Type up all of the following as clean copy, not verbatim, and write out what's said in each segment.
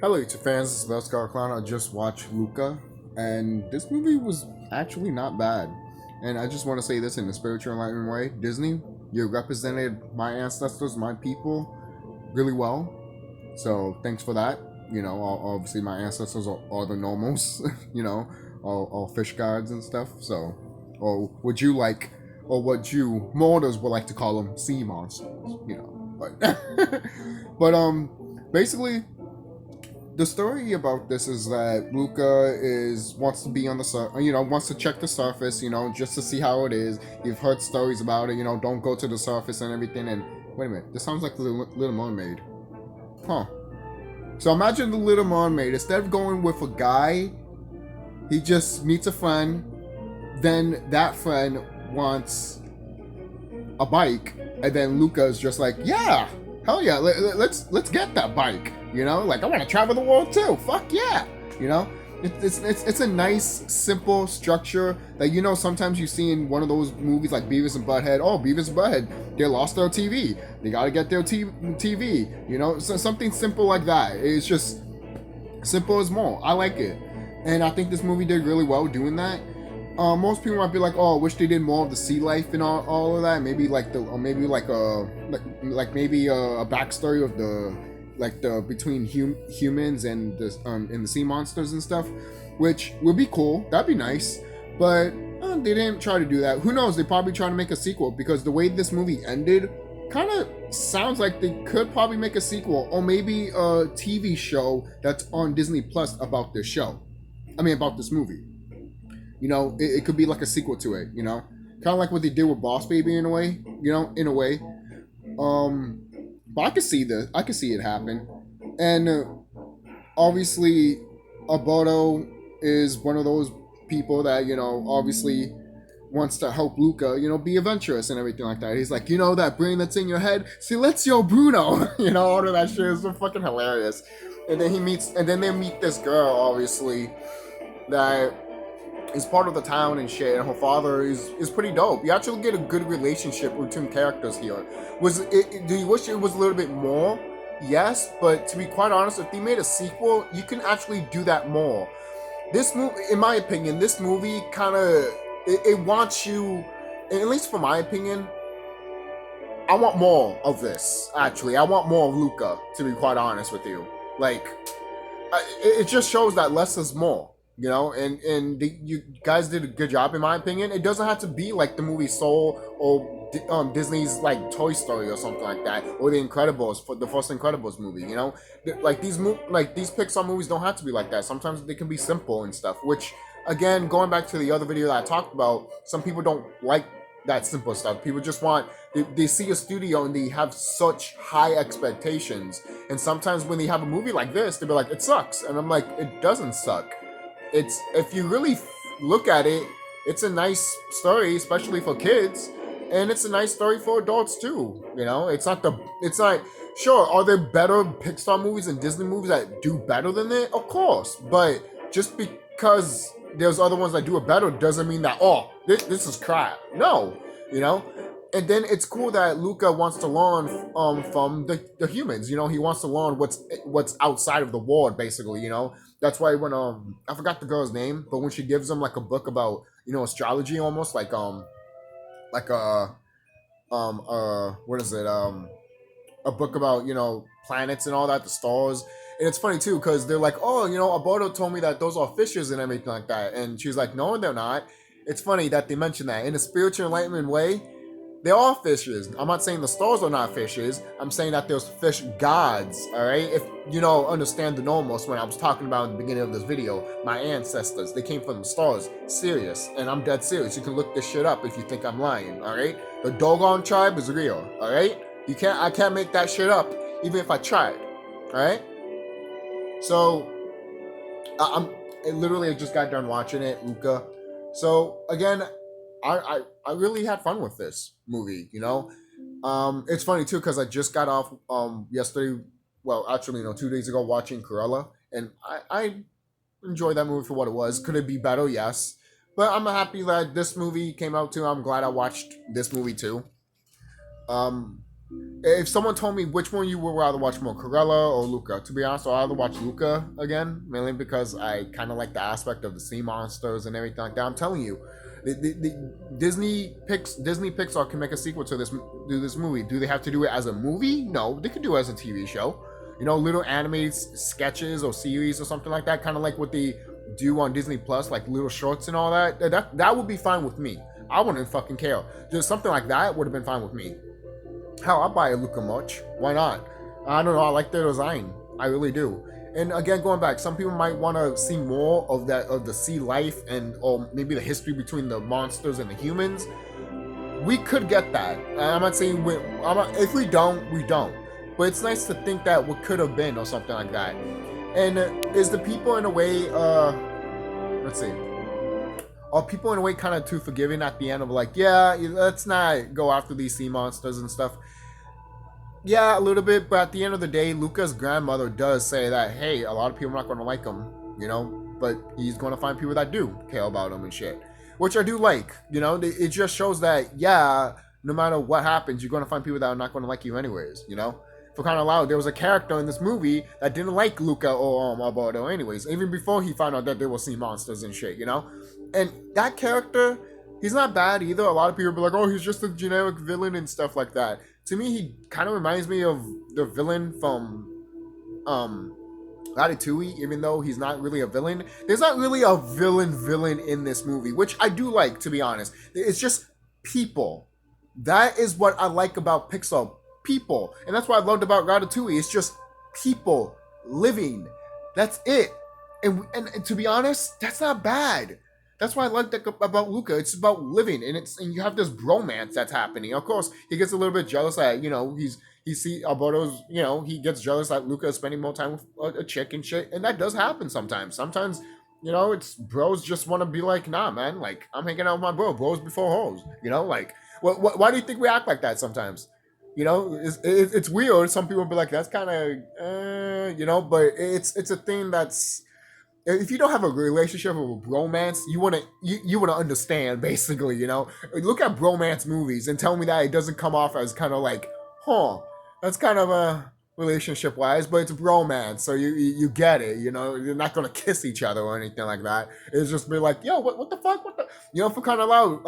Hello, YouTube fans. This is Let's Go Clown. I just watched Luca, and this movie was actually not bad. And I just want to say this in a spiritual enlightenment way: Disney, you represented my ancestors, my people, really well. So thanks for that. Obviously my ancestors are the Nommos. All fish gods and stuff. So, or would you like, or what you mortals would like to call them, sea monsters. But basically the story about this is that Luca wants to be on the wants to check the surface, just to see how it is. You've heard stories about it, don't go to the surface and everything. And wait a minute, this sounds like the Little Mermaid, huh? So imagine the Little Mermaid. Instead of going with a guy, he just meets a friend. Then that friend wants a bike, and then Luca's just like, yeah, hell yeah, let's get that bike. Like, I want to travel the world too. Fuck yeah. It's a nice, simple structure that, sometimes you see in one of those movies like Beavis and Butthead. Oh, Beavis and Butthead, they lost their TV. They got to get their TV. So something simple like that. It's just simple as more. I like it. And I think this movie did really well doing that. Most people might be like, "Oh, I wish they did more of the sea life and all of that. Maybe like maybe a backstory of the between humans and the sea monsters and stuff, which would be cool. That'd be nice, but they didn't try to do that. Who knows? They probably try to make a sequel because the way this movie ended kind of sounds like they could probably make a sequel or maybe a TV show that's on Disney Plus about this show. About this movie. It could be like a sequel to it. Kind of like what they did with Boss Baby in a way. In a way. But I could see this. I could see it happen. And obviously, Alberto is one of those people that obviously wants to help Luca, be adventurous and everything like that. He's like, that brain that's in your head, Silenzio Bruno, all of that shit is so fucking hilarious. And then they meet this girl, obviously, that is part of the town and shit, and her father is pretty dope. You actually get a good relationship between characters here. Do you wish it was a little bit more? Yes, but to be quite honest, if they made a sequel, you can actually do that more. This movie, in my opinion, this movie kind of it wants you, at least for my opinion, I want more of this. Actually, I want more of Luca. To be quite honest with you, like, it just shows that less is more. You guys did a good job in my opinion. It doesn't have to be like the movie Soul or Disney's like Toy Story or something like that, or the Incredibles, for the first Incredibles movie. Like these Pixar movies don't have to be like that. Sometimes they can be simple and stuff. Which, again, going back to the other video that I talked about, some people don't like that simple stuff. People just want they see a studio and they have such high expectations. And sometimes when they have a movie like this, they'll be like, it sucks, and I'm like, it doesn't suck. It's, if you really look at it, it's a nice story, especially for kids, and it's a nice story for adults too. It's not sure. Are there better Pixar movies and Disney movies that do better than it? Of course, but just because there's other ones that do it better doesn't mean that this is crap. No, And then it's cool that Luca wants to learn from the humans. He wants to learn what's outside of the world, basically. That's why when I forgot the girl's name, but when she gives him like a book about astrology, almost like what is it, a book about planets and all that, the stars. And it's funny too because they're like, Alberto told me that those are fishes and everything like that, and she's like, no, they're not. It's funny that they mention that in a spiritual enlightenment way. They are fishes. I'm not saying the stars are not fishes. I'm saying that there's fish gods, all right? If you don't understand the Nommos, when I was talking about in the beginning of this video, my ancestors, they came from the stars. Serious. And I'm dead serious. You can look this shit up if you think I'm lying, all right? The Dogon tribe is real, all right? I can't make that shit up, even if I tried, all right? So, I literally just got done watching it, Luca. So, again, I really had fun with this movie, It's funny too because I just got off yesterday, well, actually 2 days ago, watching Cruella, and I enjoyed that movie for what it was. Could it be better? Yes, but I'm happy that this movie came out too. I'm glad I watched this movie too. If someone told me which one you would rather watch more, Corella or Luca, to be honest, I'd rather watch Luca again, mainly because I kind of like the aspect of the sea monsters and everything like that. I'm telling you, Disney Pixar can make a sequel to this movie. Do they have to do it as a movie? No, they could do it as a TV show. You know, little animated sketches or series or something like that, kind of like what they do on Disney Plus, like little shorts and all that. That would be fine with me. I wouldn't fucking care. Just something like that would have been fine with me. Hell, I'll buy a Luca merch. Why not? I don't know. I like their design. I really do. And again, going back, some people might want to see more of the sea life and or maybe the history between the monsters and the humans. We could get that. I'm not saying if we don't, we don't. But it's nice to think that what could have been or something like that. And is the people in a way, let's see, are people in a way kind of too forgiving at the end of like, yeah, let's not go after these sea monsters and stuff? Yeah, a little bit, but at the end of the day, Luca's grandmother does say that, hey, a lot of people are not going to like him, you know, but he's going to find people that do care about him and shit, which I do like, you know. It just shows that, yeah, no matter what happens, you're going to find people that are not going to like you anyways, you know. For kind of loud, there was a character in this movie that didn't like Luca or Alberto anyways, even before he found out that there were sea monsters and shit, you know. And that character, he's not bad either. A lot of people be like, oh, he's just a generic villain and stuff like that. To me, he kind of reminds me of the villain from Ratatouille, even though he's not really a villain. There's not really a villain in this movie, which I do like, to be honest. It's just people. That is what I like about Pixar. People. And that's what I loved about Ratatouille. It's just people living. That's it. And to be honest, that's not bad. That's why I like that about Luca. It's about living, and you have this bromance that's happening. Of course, he gets a little bit jealous that, you know, he see Alberto's, you know, he gets jealous that Luca is spending more time with a chick and shit, and that does happen sometimes. Sometimes, you know, it's bros just want to be like, nah, man, like, I'm hanging out with my bros before hoes, you know, like, why do you think we act like that sometimes? You know, it's weird. Some people be like, that's kind of, you know, but it's a thing that's, if you don't have a relationship or a bromance, you wanna understand, basically, you know. Look at bromance movies and tell me that it doesn't come off as kind of like, huh, that's kind of a relationship wise, but it's bromance, so you get it, you know. You're not gonna kiss each other or anything like that. It's just be like, yo, what the fuck, what the, you know, for kind of loud,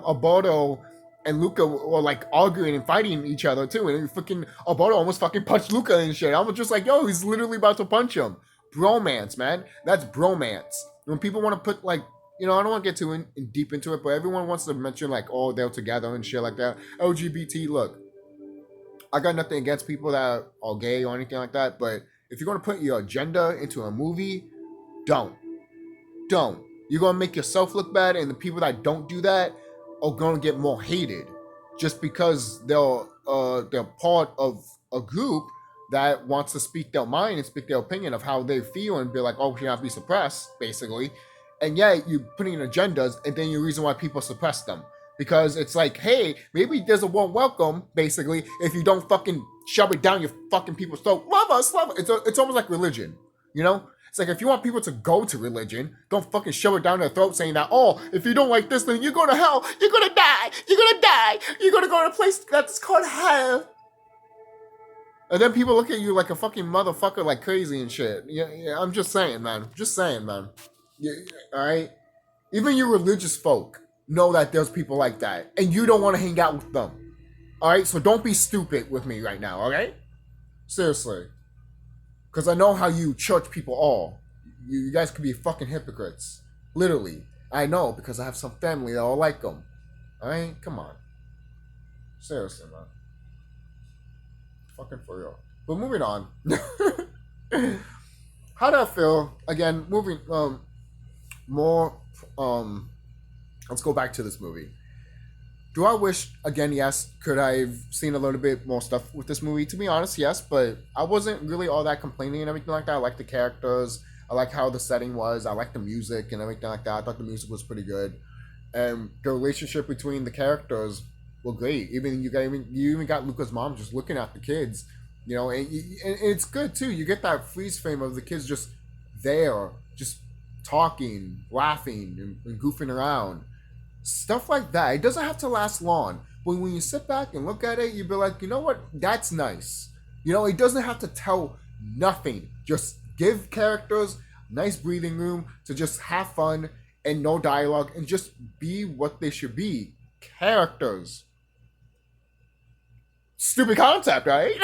Alberto and Luca were like arguing and fighting each other too, and fucking Alberto almost fucking punched Luca and shit. I was just like, yo, he's literally about to punch him. Bromance, man. That's bromance. When people want to put like, you know, I don't want to get too deep into it, but everyone wants to mention like, oh, they're together and shit like that. LGBT, look, I got nothing against people that are gay or anything like that, but if you're going to put your agenda into a movie, don't. You're going to make yourself look bad, and the people that don't do that are going to get more hated just because they're part of a group that wants to speak their mind and speak their opinion of how they feel and be like, oh, you have to be suppressed, basically. And yeah, you putting in agendas, and then you reason why people suppress them. Because it's like, hey, maybe there's a warm welcome, basically, if you don't fucking shove it down your fucking people's throat. Love us. It's almost like religion, you know? It's like, if you want people to go to religion, don't fucking shove it down their throat saying that, oh, if you don't like this, then you're going to hell, you're going to die, you're going to go to a place that's called hell. And then people look at you like a fucking motherfucker, like crazy and shit. Yeah, I'm just saying, man. Yeah, all right? Even you religious folk know that there's people like that, and you don't want to hang out with them. All right? So don't be stupid with me right now, all right? Seriously. Because I know how you church people are. You guys could be fucking hypocrites. Literally. I know, because I have some family that all like them. All right? Come on. Seriously, man. Fucking for real. But moving on. How do I feel? Again, moving more let's go back to this movie. Do I wish, again, yes, could I have seen a little bit more stuff with this movie? To be honest, yes, but I wasn't really all that complaining and everything like that. I like the characters. I like how the setting was. I like the music and everything like that. I thought the music was pretty good. And the relationship between the characters were great. You even got Luca's mom just looking at the kids, you know, and it's good too. You get that freeze frame of the kids just there, just talking, laughing, and goofing around. Stuff like that. It doesn't have to last long, But when you sit back and look at it, you'd be like, you know what? That's nice. You know, it doesn't have to tell nothing. Just give characters nice breathing room to just have fun and no dialogue and just be what they should be. Characters. Stupid concept, right?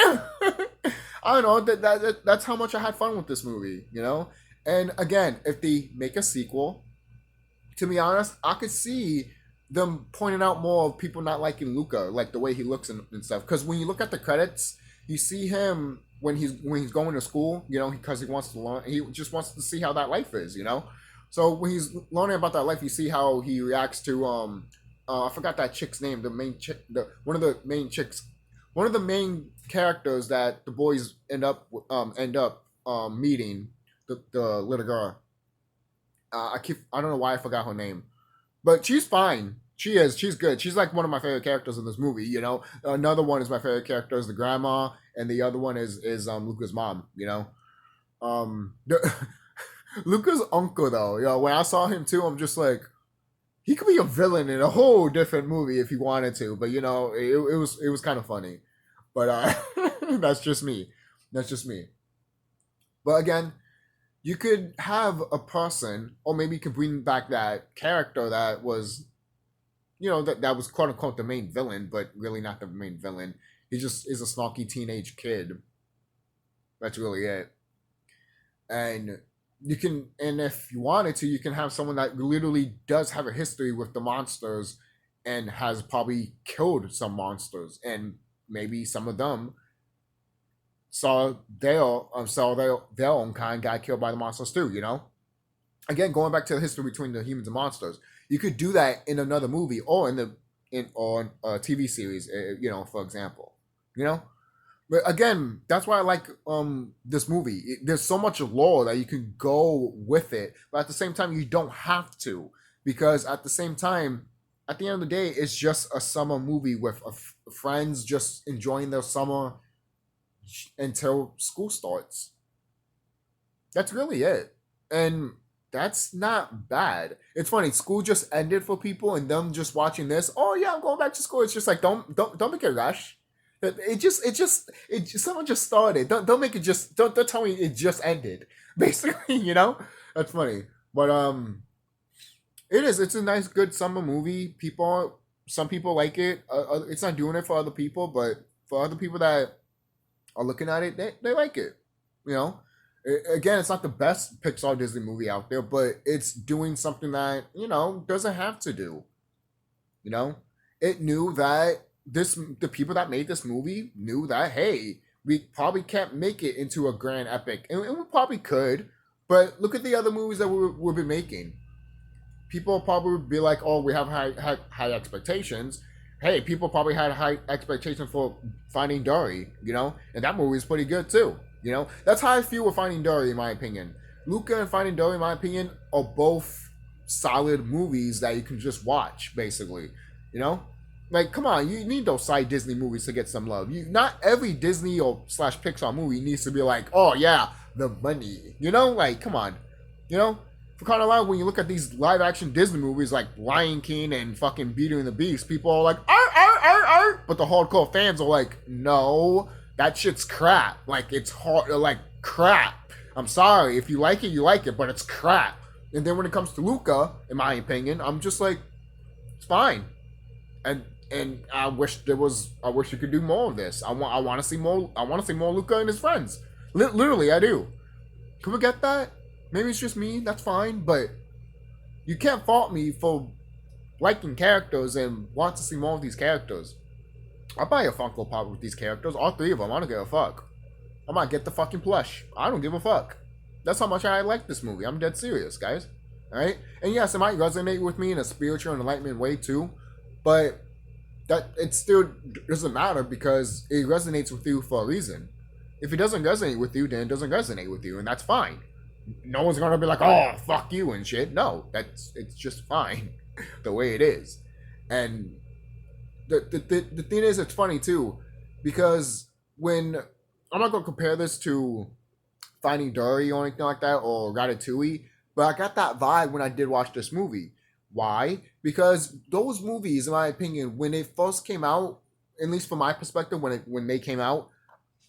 I don't know. That's how much I had fun with this movie, you know? And again, if they make a sequel, to be honest, I could see them pointing out more of people not liking Luca, like the way he looks and stuff. Because when you look at the credits, you see him when he's going to school, you know, because he wants to learn. He just wants to see how that life is, you know. So when he's learning about that life, you see how he reacts to I forgot that chick's name, the main chick, the one of the main characters that the boys end up meeting, the little girl. I don't know why I forgot her name, but she's fine. She's good. She's like one of my favorite characters in this movie. You know, another one is my favorite character is the grandma, and the other one is Luca's mom. You know, Luca's uncle though. You know, when I saw him too, I'm just like, he could be a villain in a whole different movie if he wanted to. But you know, it was kind of funny. But that's just me. That's just me. But again, you could have a person, or maybe you could bring back that character that was, you know, that was quote unquote the main villain, but really not the main villain. He just is a snarky teenage kid. That's really it. And and if you wanted to, you can have someone that literally does have a history with the monsters and has probably killed some monsters, and maybe some of them saw their own kind got killed by the monsters too. You know, again, going back to the history between the humans and monsters, you could do that in another movie or in a TV series. You know, for example, you know. But again, that's why I like this movie. There's so much lore that you can go with it, but at the same time, you don't have to, because at the same time, at the end of the day, it's just a summer movie with friends just enjoying their summer until school starts. That's really it. And that's not bad. It's funny, school just ended for people and them just watching this. Oh yeah, I'm going back to school. It's just like don't make it rush. Someone just started. Don't make it just don't tell me it just ended. Basically, you know? That's funny. But it's a nice good summer movie. Some people like it. It's not doing it for other people, but for other people that are looking at it, they like it. You know, again, it's not the best Pixar Disney movie out there, but it's doing something that, you know, doesn't have to do. You know, it knew that the people that made this movie knew that, hey, we probably can't make it into a grand epic, and we probably could, but look at the other movies that we've been making. People probably be like, oh, we have high expectations. Hey, people probably had high expectations for Finding Dory, you know, and that movie is pretty good too. You know, that's how I feel with Finding Dory, in my opinion. Luca and Finding Dory, in my opinion, are both solid movies that you can just watch, basically. You know, like, come on, you need those side Disney movies to get some love. Not every Disney or slash Pixar movie needs to be like, oh yeah, the money. You know, like, come on, you know. For crying out loud, when you look at these live action Disney movies like Lion King and fucking Beauty and the Beast, people are like, arr, arr, arr, arr. But the hardcore fans are like, no, that shit's crap. Like, it's hard, like crap. I'm sorry, if you like it, but it's crap. And then when it comes to Luca, in my opinion, I'm just like, it's fine. And I wish you could do more of this. I want to see more. I want to see more Luca and his friends. Literally, I do. Can we get that? Maybe it's just me. That's fine, but you can't fault me for liking characters and want to see more of these characters. I'll buy a Funko Pop with these characters, all three of them. I don't give a fuck. I might get the fucking plush. I don't give a fuck. That's how much I like this movie. I'm dead serious, guys. All right, and yes, it might resonate with me in a spiritual and enlightenment way too, but that it still doesn't matter because it resonates with you for a reason. If it doesn't resonate with you, then it doesn't resonate with you, and that's fine. No one's gonna be like, oh, fuck you and shit. No, it's just fine the way it is. And the thing is, it's funny too, because when I'm not gonna compare this to Finding Dory or anything like that or Ratatouille, but I got that vibe when I did watch this movie. Why? Because those movies, in my opinion, when they first came out, at least from my perspective, when they came out,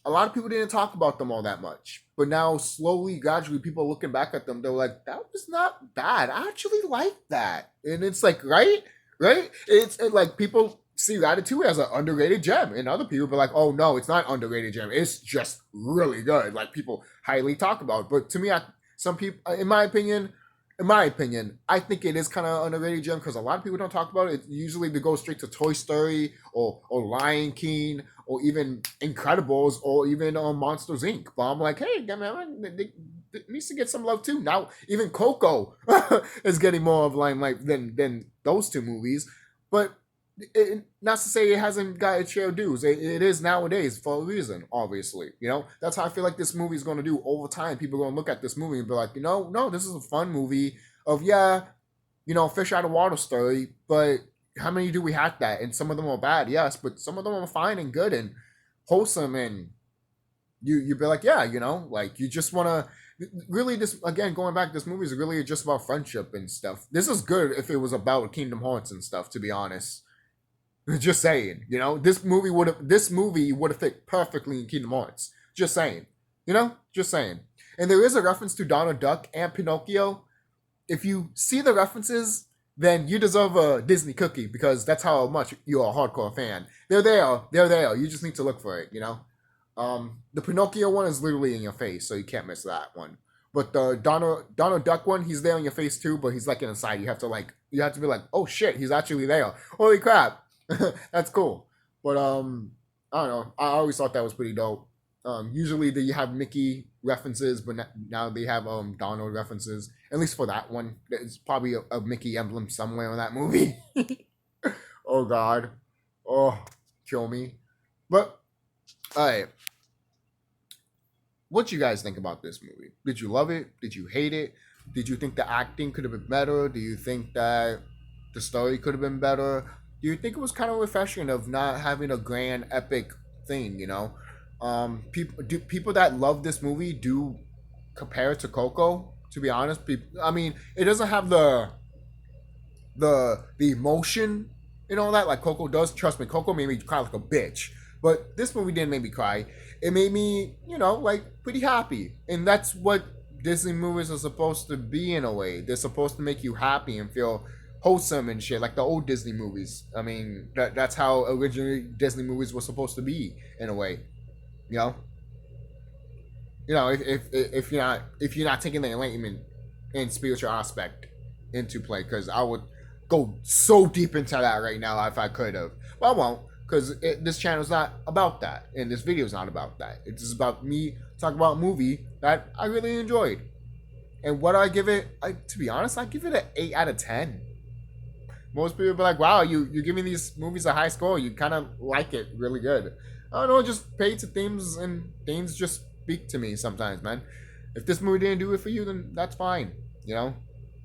a lot of people didn't talk about them all that much. But now, slowly, gradually, people are looking back at them. They're like, that was not bad. I actually like that. And it's like, right? Right? Like people see Ratatouille as an underrated gem. And other people be like, oh, no, it's not underrated gem. It's just really good. Like people highly talk about it. But to me, some people, in my opinion, I think it is kind of underrated gem because a lot of people don't talk about it. Usually they go straight to Toy Story or Lion King or even Incredibles or even Monsters Inc. But I'm like, hey, man, they needs to get some love too. Now even Coco is getting more of limelight than those two movies. But not to say it hasn't got its share of dues. It is nowadays for a reason, obviously. That's how I feel like this movie is going to do over time. People are going to look at this movie and be like, no, this is a fun movie of, yeah, fish out of water story, but how many do we have that? And some of them are bad, yes, but some of them are fine and good and wholesome, and you'd be like, yeah, like you just want to. Really, this again, going back, this movie is really just about friendship and stuff. This is good if it was about Kingdom Hearts and stuff, to be honest. Just saying, this movie would have fit perfectly in Kingdom Hearts. Just saying, just saying. And there is a reference to Donald Duck and Pinocchio. If you see the references, then you deserve a Disney cookie because that's how much you're a hardcore fan. They're there. You just need to look for it. The Pinocchio one is literally in your face, so you can't miss that one. But the Donald Duck one, he's there on your face too, but he's like in the side. You have to be like, oh shit, he's actually there. Holy crap. That's cool. But I don't know. I always thought that was pretty dope. Usually they have Mickey references, but now they have Donald references. At least for that one, there's probably a Mickey emblem somewhere in that movie. Oh God, oh, kill me. But all right, what you guys think about this movie? Did you love it? Did you hate it? Did you think the acting could have been better? Do you think that the story could have been better? Do you think it was kind of refreshing of not having a grand epic thing? People that love this movie do compare it to Coco. To be honest, I mean, it doesn't have the emotion and all that like Coco does. Trust me, Coco made me cry like a bitch. But this movie didn't make me cry. It made me, like pretty happy. And that's what Disney movies are supposed to be in a way. They're supposed to make you happy and feel wholesome and shit, like the old Disney movies. I mean, that's how originally Disney movies were supposed to be in a way. You know, if you're not taking the enlightenment and spiritual aspect into play, because I would go so deep into that right now if I could have, but I won't, because this channel is not about that, and this video is not about that. It's just about me talking about a movie that I really enjoyed. And what do I give it? To be honest, I give it an 8 out of 10. Most people be like, wow, you're giving these movies a high score. You kind of like it really good. I don't know, just pay to themes, and themes just speak to me sometimes, man. If this movie didn't do it for you, then that's fine.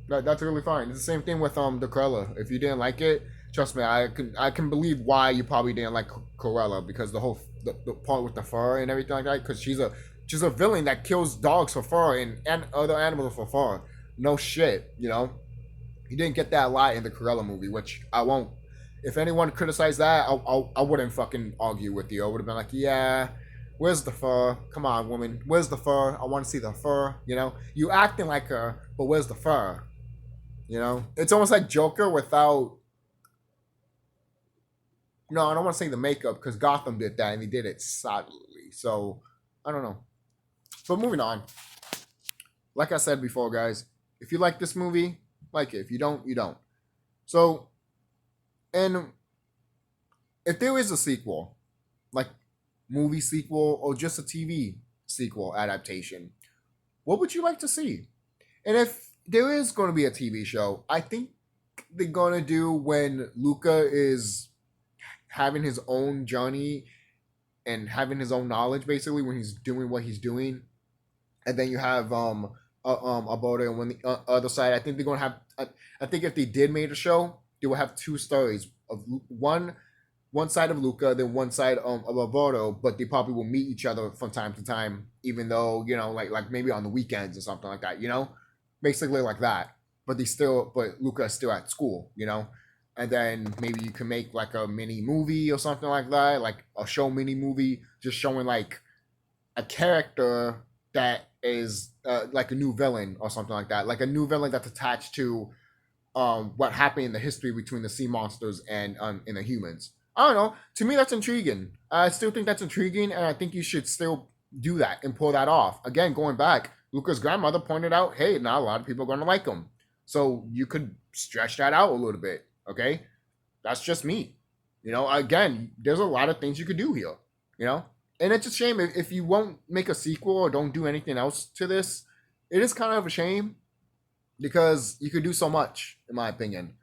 That's really fine. It's the same thing with the Cruella. If you didn't like it, trust me, I can believe why you probably didn't like Cruella, because the part with the fur and everything like that. Because she's a villain that kills dogs for fur and other animals for fur. No shit, You didn't get that a lot in the Cruella movie, which I won't. If anyone criticized that, I wouldn't fucking argue with you. I would have been like, yeah, where's the fur? Come on, woman, where's the fur? I want to see the fur. You acting like her, but where's the fur? It's almost like Joker without. No, I don't want to say the makeup, because Gotham did that and he did it sadly. So I don't know. But moving on. Like I said before, guys, if you like this movie, like it. If you don't, you don't. So, and if there is a sequel, like movie sequel or just a TV sequel adaptation, what would you like to see? And if there is going to be a TV show, I think they're going to do when Luca is having his own journey and having his own knowledge, basically, when he's doing what he's doing. And then you have Alberto, and when the other side, I think they're gonna have. I think if they did make a show, they will have two stories of one side of Luca, then one side of Alberto, but they probably will meet each other from time to time, even though like maybe on the weekends or something like that, basically like that. but Luca is still at school, and then maybe you can make like a mini movie or something like that, like a show mini movie, just showing like a character that is like a new villain or something like that, like a new villain that's attached to what happened in the history between the sea monsters and the humans. I don't know. To me, that's intriguing. I still think that's intriguing, and I think you should still do that and pull that off. Again, going back, Luca's grandmother pointed out, hey, not a lot of people are going to like him. So you could stretch that out a little bit. Okay, that's just me. Again, there's a lot of things you could do here. You know, and it's a shame if you won't make a sequel or don't do anything else to this. It is kind of a shame because you could do so much, in my opinion.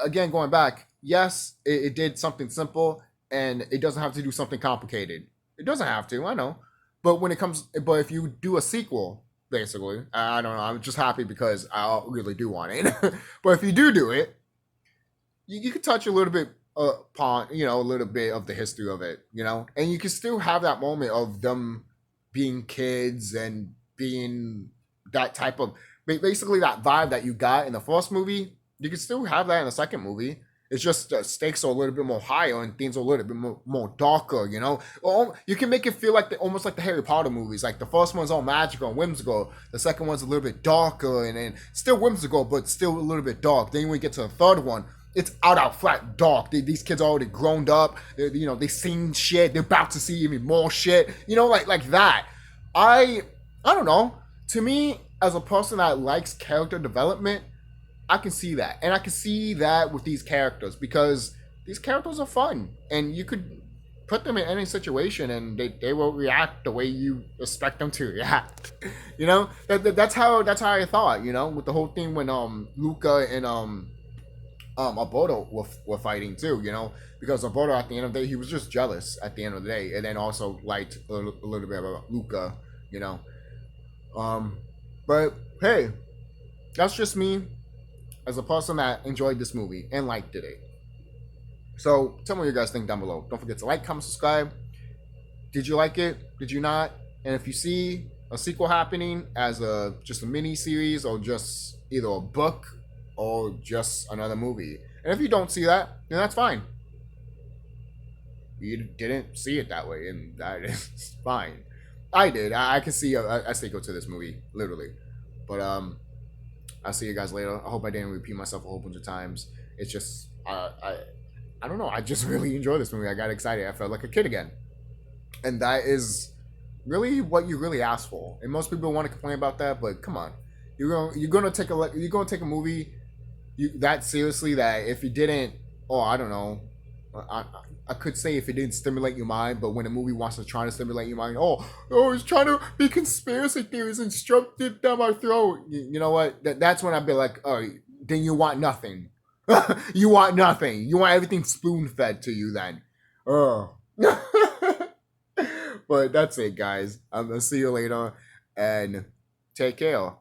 Again, going back, yes, it did something simple, and it doesn't have to do something complicated. It doesn't have to, I know. But if you do a sequel, basically, I don't know. I'm just happy because I really do want it. But if you do it, you could touch a little bit upon, a little bit of the history of it, and you can still have that moment of them being kids and being that type of basically that vibe that you got in the first movie. You can still have that in the second movie. It's just the stakes are a little bit more higher and things are a little bit more darker, Or you can make it feel like almost like the Harry Potter movies. Like the first one's all magical and whimsical. The second one's a little bit darker and still whimsical, but still a little bit dark. Then when you get to the third one, it's out flat dark. These kids are already grown up. They seen shit. They're about to see even more shit. Like that. I don't know. To me, as a person that likes character development, I can see that. And I can see that with these characters because these characters are fun. And you could put them in any situation and they will react the way you expect them to react. That's how I thought, with the whole thing when Luca and Alberto were fighting too, because Alberto at the end of the day, he was just jealous at the end of the day, and then also liked a little bit about Luca, But hey, that's just me as a person that enjoyed this movie and liked it. So tell me what you guys think down below. Don't forget to like, comment, subscribe. Did you like it? Did you not? And if you see a sequel happening as just a mini series or just either a book or just another movie, and if you don't see that, then that's fine. You didn't see it that way, and that is fine. I did. I can see a sequel to this movie, literally. But I'll see you guys later. I hope I didn't repeat myself a whole bunch of times. It's just I don't know. I just really enjoyed this movie. I got excited. I felt like a kid again, and that is really what you really ask for. And most people want to complain about that, but come on, you're gonna take a movie that seriously that if you didn't, I don't know. I could say if it didn't stimulate your mind, but when a movie wants to try to stimulate your mind, it's trying to be conspiracy theories and straight deep down my throat. You know what? That's when I'd be like, then you want nothing. You want nothing. You want everything spoon fed to you then. Oh. But that's it, guys. I'm gonna see you later and take care.